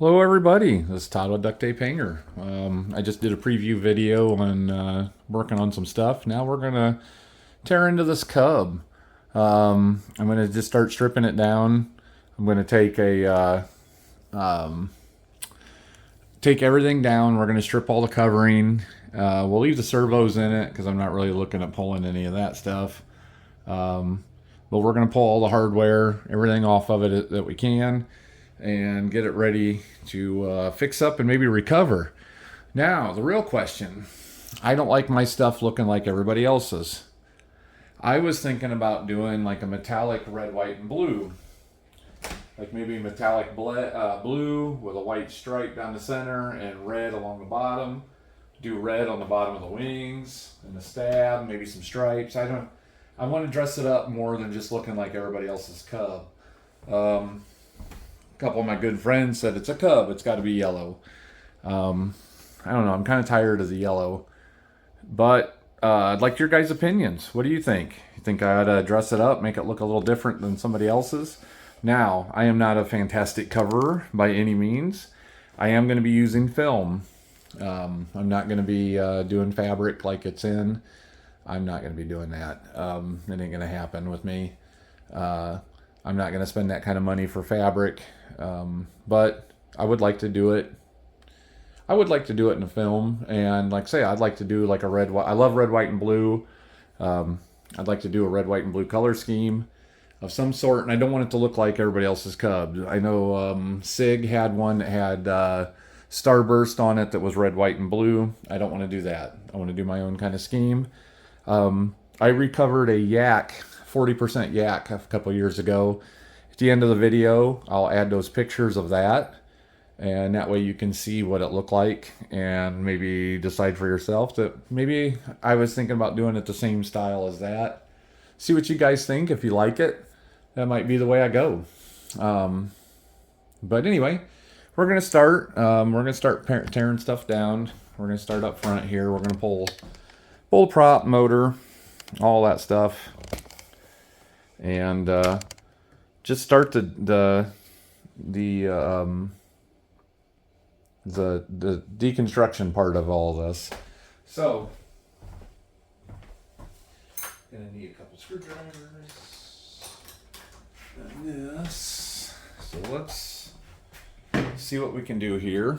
Hello everybody, this is Todd with Duct Tape Hanger. I just did a preview video on working on some stuff. Now we're going to tear into this cub. I'm going to just start stripping it down. I'm going to take everything down. We're going to strip all the covering. We'll leave the servos in it because I'm not really looking at pulling any of that stuff. But we're going to pull all the hardware, everything off of it that we can, and get it ready to fix up and maybe recover. Now, the real question, I don't like my stuff looking like everybody else's. I was thinking about doing like a metallic red, white, and blue. Like maybe metallic blue with a white stripe down the center and red along the bottom. Do red on the bottom of the wings and the stab, maybe some stripes. I want to dress it up more than just looking like everybody else's cub. A couple of my good friends said it's a cub, it's got to be yellow. I don't know, I'm kind of tired of the yellow. But I'd like your guys' opinions. What do you think? You think I ought to dress it up, make it look a little different than somebody else's? Now, I am not a fantastic coverer by any means. I am going to be using film. I'm not going to be doing fabric like it's in. I'm not going to be doing that. It ain't going to happen with me. I'm not going to spend that kind of money for fabric. But I would like to do it. I would like to do it in a film. And like I say, I'd like to do like a red, white. I love red, white, and blue. I'd like to do a red, white, and blue color scheme of some sort. And I don't want it to look like everybody else's cub. I know Sig had one that had starburst on it that was red, white, and blue. I don't want to do that. I want to do my own kind of scheme. I recovered a yak, 40% yak a couple years ago. At the end of the video, I'll add those pictures of that. And that way you can see what it looked like and maybe decide for yourself that maybe I was thinking about doing it the same style as that. See what you guys think. If you like it, that might be the way I go. But anyway, we're going to start. We're going to start tearing stuff down. We're going to start up front here. We're going to pull prop, motor, all that stuff. And just start the deconstruction part of all this. So, gonna need a couple screwdrivers and this. So let's see what we can do here.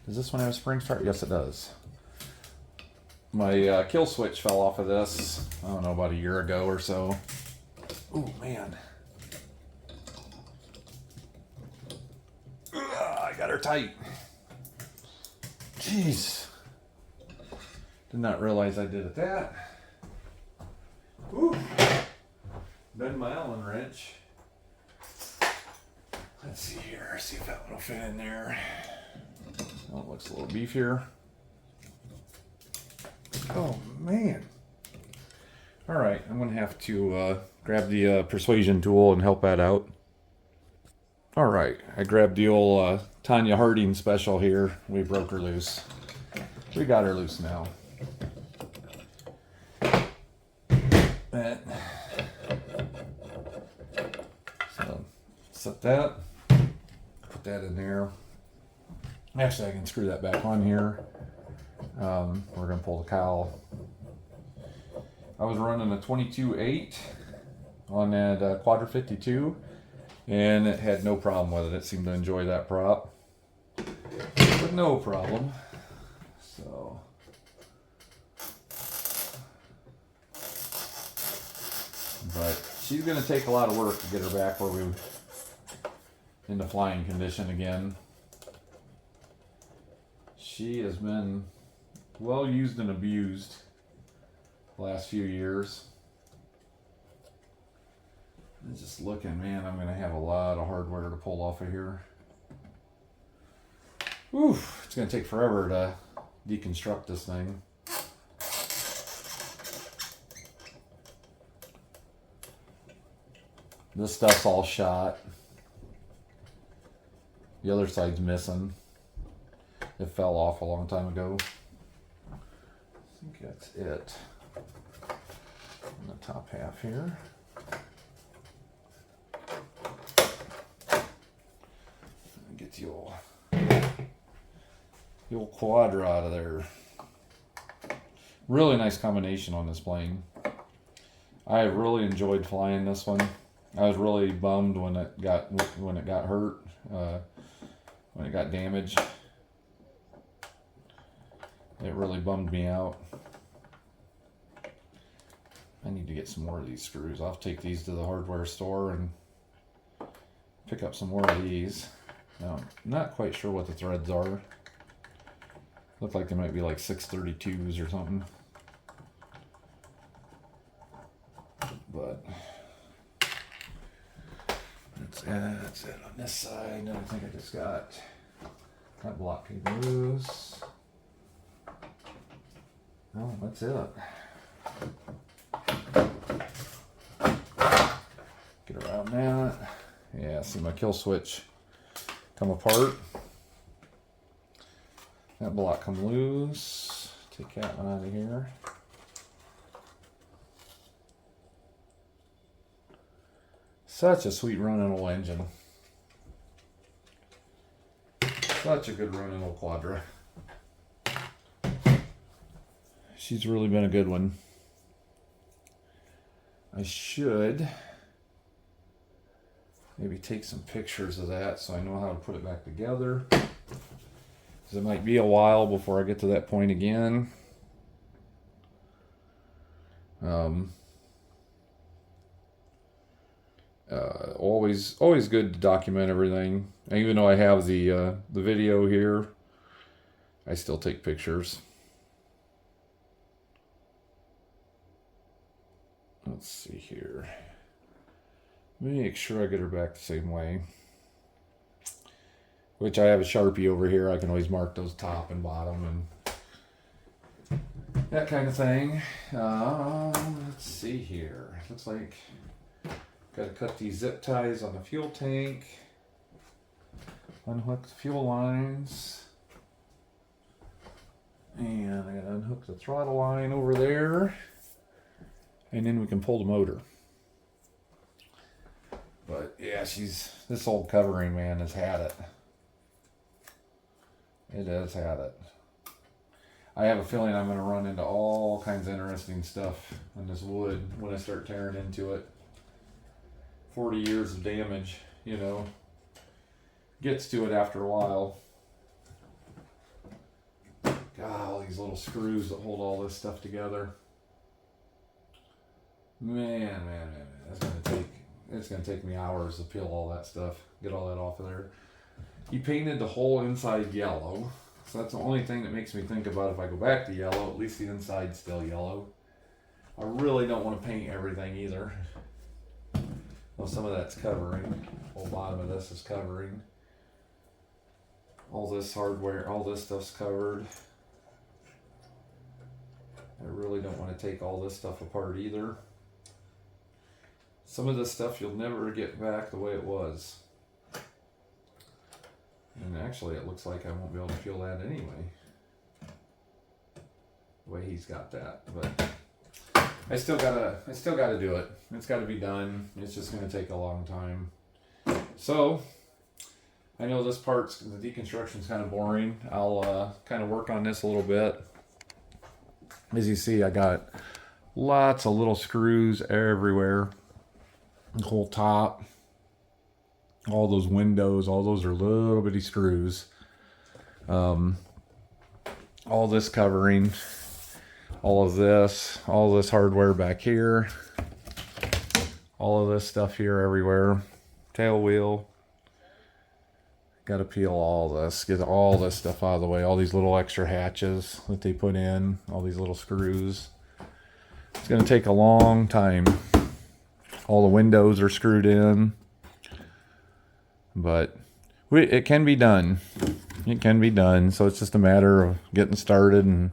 Does this one have a spring start? Yes, it does. My kill switch fell off of this, I don't know, about a year ago or so. Oh man. I got her tight. Jeez. Did not realize I did it that. Ooh. Bend my Allen wrench. Let's see here. See if that one will fit in there. Oh, it looks a little beefier. Oh, man. All right. I'm going to have to grab the persuasion tool and help that out. All right. I grabbed the old Tanya Harding special here. We broke her loose. We got her loose now. That. So set that. Put that in there. Actually, I can screw that back on here. We're going to pull the cowl. I was running a 22.8 on that Quadra 52, and it had no problem with it. It seemed to enjoy that prop. But no problem. So, but she's going to take a lot of work to get her back where we into flying condition again. She has been well used and abused the last few years. And just looking, man, I'm going to have a lot of hardware to pull off of here. Oof, it's going to take forever to deconstruct this thing. This stuff's all shot. The other side's missing. It fell off a long time ago. I think that's it. On the top half here. the old Quadra out of there. Really nice combination on this plane. I really enjoyed flying this one. I was really bummed when it got hurt, when it got damaged. It really bummed me out. I need to get some more of these screws. I'll take these to the hardware store and pick up some more of these. Now, I'm not quite sure what the threads are. Look like they might be like 632s or something. But that's it on this side. I think I just got that block came loose. Oh, that's it. Get around that. Yeah, see my kill switch come apart. That block come loose. Take that one out of here. Such a sweet running old engine. Such a good running old Quadra. She's really been a good one. I should maybe take some pictures of that so I know how to put it back together. Because it might be a while before I get to that point again. Always good to document everything. And even though I have the video here, I still take pictures. Let's see here. Let me make sure I get her back the same way. Which I have a Sharpie over here. I can always mark those top and bottom and that kind of thing. Let's see here. Looks like got to cut these zip ties on the fuel tank. Unhook the fuel lines. And I got to unhook the throttle line over there. And then we can pull the motor. But yeah, this old covering, man, has had it. It has had it. I have a feeling I'm going to run into all kinds of interesting stuff on this wood when I start tearing into it. 40 years of damage, you know, gets to it after a while. God, all these little screws that hold all this stuff together. Man, it's gonna take me hours to peel all that stuff, get all that off of there. He painted the whole inside yellow, so that's the only thing that makes me think about if I go back to yellow, at least the inside's still yellow. I really don't want to paint everything either. Well, some of that's covering. The whole bottom of this is covering. All this hardware, all this stuff's covered. I really don't want to take all this stuff apart either. Some of this stuff you'll never get back the way it was. And actually it looks like I won't be able to feel that anyway. The way he's got that. But I still gotta do it. It's gotta be done. It's just gonna take a long time. So I know this part's, the deconstruction's kind of boring. I'll kind of work on this a little bit. As you see, I got lots of little screws everywhere. The whole top, all those windows, all those are little bitty screws. All this covering, all this hardware back here, all of this stuff here everywhere. Tail wheel. Got to peel all this, get all this stuff out of the way. All these little extra hatches that they put in, all these little screws. It's going to take a long time. All the windows are screwed in, but it can be done. It can be done. So it's just a matter of getting started. And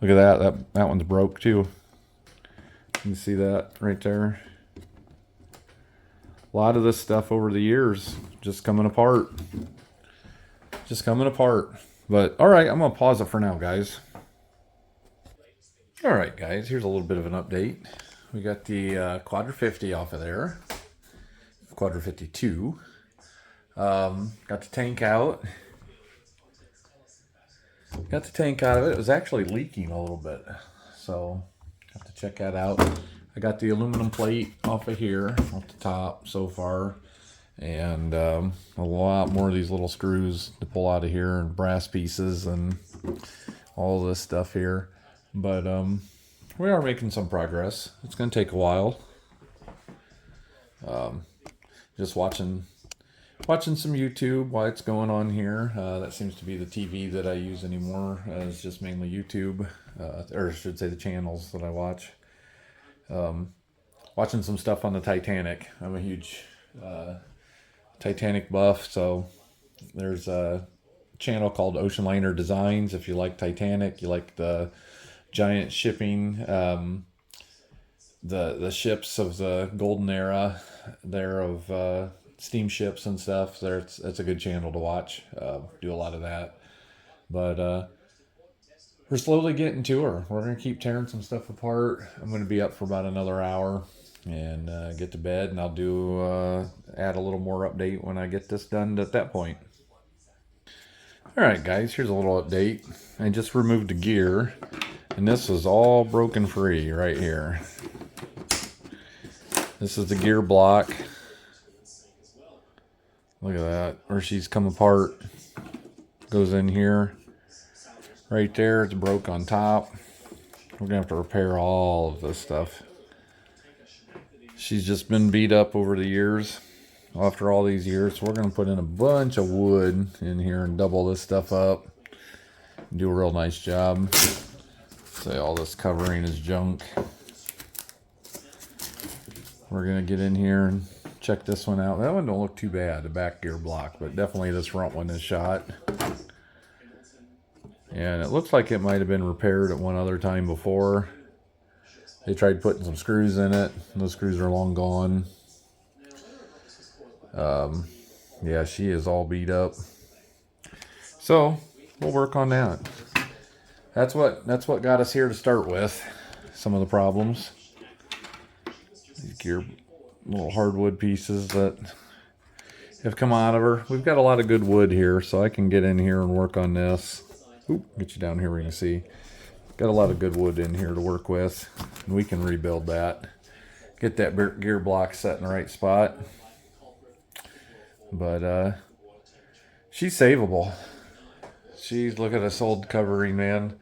look at that one's broke too. You can see that right there. A lot of this stuff over the years just coming apart. Just coming apart. But all right, I'm gonna pause it for now, guys. All right, guys, here's a little bit of an update. We got the Quadra 50 off of there, Quadra 52. Got the tank out. Got the tank out of it. It was actually leaking a little bit, so have to check that out. I got the aluminum plate off of here, off the top so far, and a lot more of these little screws to pull out of here, and brass pieces and all this stuff here. But we are making some progress. It's going to take a while. Just watching some YouTube while it's going on here. That seems to be the TV that I use anymore. It's just mainly YouTube, or I should say the channels that I watch. Watching some stuff on the Titanic. I'm a huge Titanic buff, so there's a channel called Ocean Liner Designs. If you like Titanic, you like the giant shipping, the ships of the golden era there of steamships and stuff. It's a good channel to watch. Do a lot of that, but we're slowly getting to her. We're gonna keep tearing some stuff apart. I'm gonna be up for about another hour and get to bed, and I'll do add a little more update when I get this done at that point. All right, guys, here's a little update. I just removed the gear, and this was all broken free right here. This is the gear block. Look at that, where she's come apart. Goes in here. Right there, it's broke on top. We're gonna have to repair all of this stuff. She's just been beat up over the years. After all these years, so we're gonna put in a bunch of wood in here and double this stuff up. Do a real nice job. Say all this covering is junk. We're gonna get in here and check this one out. That one don't look too bad, the back gear block, but definitely this front one is shot. And it looks like it might have been repaired at one other time before. They tried putting some screws in it. Those screws are long gone. Yeah, she is all beat up. So we'll work on that. That's what got us here to start with. Some of the problems. These gear little hardwood pieces that have come out of her. We've got a lot of good wood here, so I can get in here and work on this. Oop, get you down here where you can see. Got a lot of good wood in here to work with. And we can rebuild that. Get that gear block set in the right spot. But she's savable. Look at this old covering, man.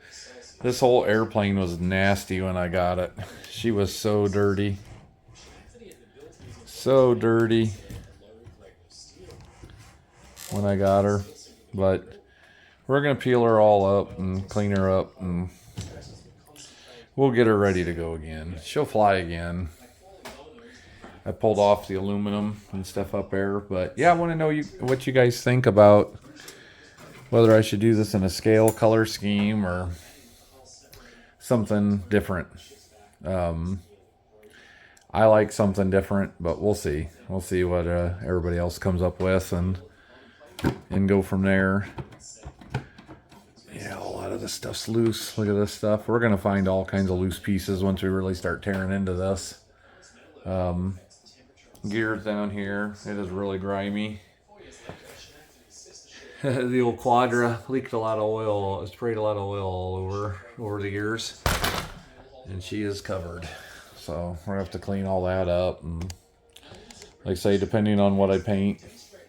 This whole airplane was nasty when I got it. She was so dirty. So dirty when I got her. But we're going to peel her all up and clean her up, and we'll get her ready to go again. She'll fly again. I pulled off the aluminum and stuff up there. But yeah, I want to know what you guys think about whether I should do this in a scale color scheme or something different. I like something different, but we'll see. We'll see what everybody else comes up with and go from there. Yeah, a lot of this stuff's loose. Look at this stuff. We're going to find all kinds of loose pieces once we really start tearing into this. Gears down here. It is really grimy. The old Quadra leaked a lot of oil. Sprayed a lot of oil all over the gears. And she is covered. So we're going to have to clean all that up. And like I say, depending on what I paint,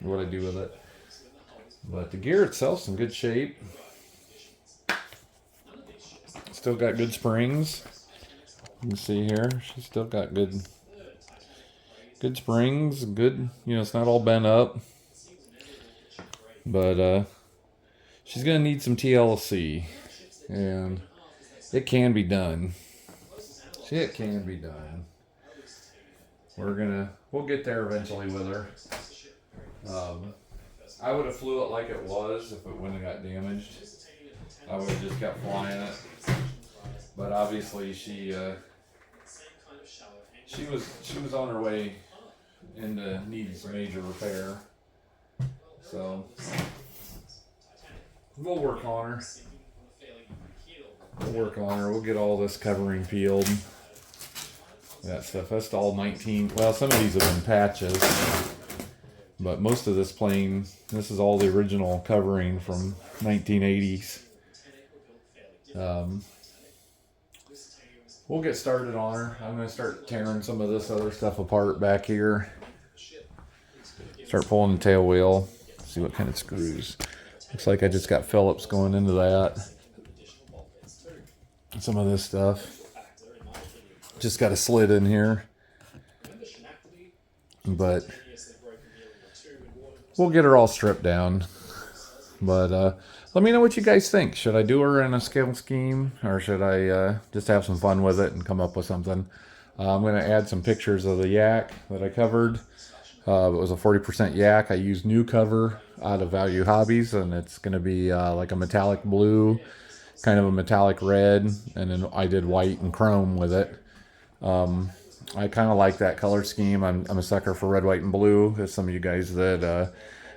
what I do with it. But the gear itself's in good shape. Still got good springs. You can see here, she's still got good springs. Good, it's not all bent up. But she's gonna need some TLC, and it can be done. It can be done. We'll get there eventually with her. I would have flew it like it was if it wouldn't have got damaged. I would have just kept flying it. But obviously she was on her way into needing some major repair. So we'll work on her. We'll get all this covering peeled. That stuff. That's all 19. Well, some of these have been patches. But most of this plane, this is all the original covering from 1980s. We'll get started on her. I'm going to start tearing some of this other stuff apart back here. Start pulling the tail wheel. See what kind of screws. Looks like I just got Phillips going into that. Some of this stuff. Just got a slit in here. But we'll get her all stripped down. But let me know what you guys think. Should I do her in a scale scheme, or should I just have some fun with it and come up with something? I'm going to add some pictures of the yak that I covered. It was a 40% yak. I used new cover out of Value Hobbies, and it's going to be like a metallic blue, kind of a metallic red, and then I did white and chrome with it. I kind of like that color scheme. I'm a sucker for red, white, and blue. As some of you guys that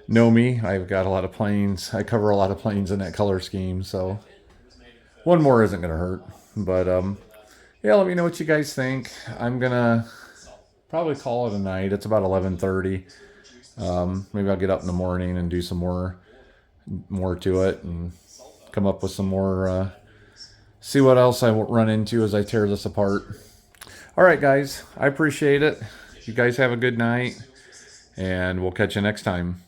know me, I've got a lot of planes. I cover a lot of planes in that color scheme, so one more isn't going to hurt. But yeah, let me know what you guys think. I'm going to probably call it a night. It's about 11:30. Maybe I'll get up in the morning and do some more to it and come up with some more, see what else I run into as I tear this apart. All right, guys, I appreciate it. You guys have a good night, and we'll catch you next time.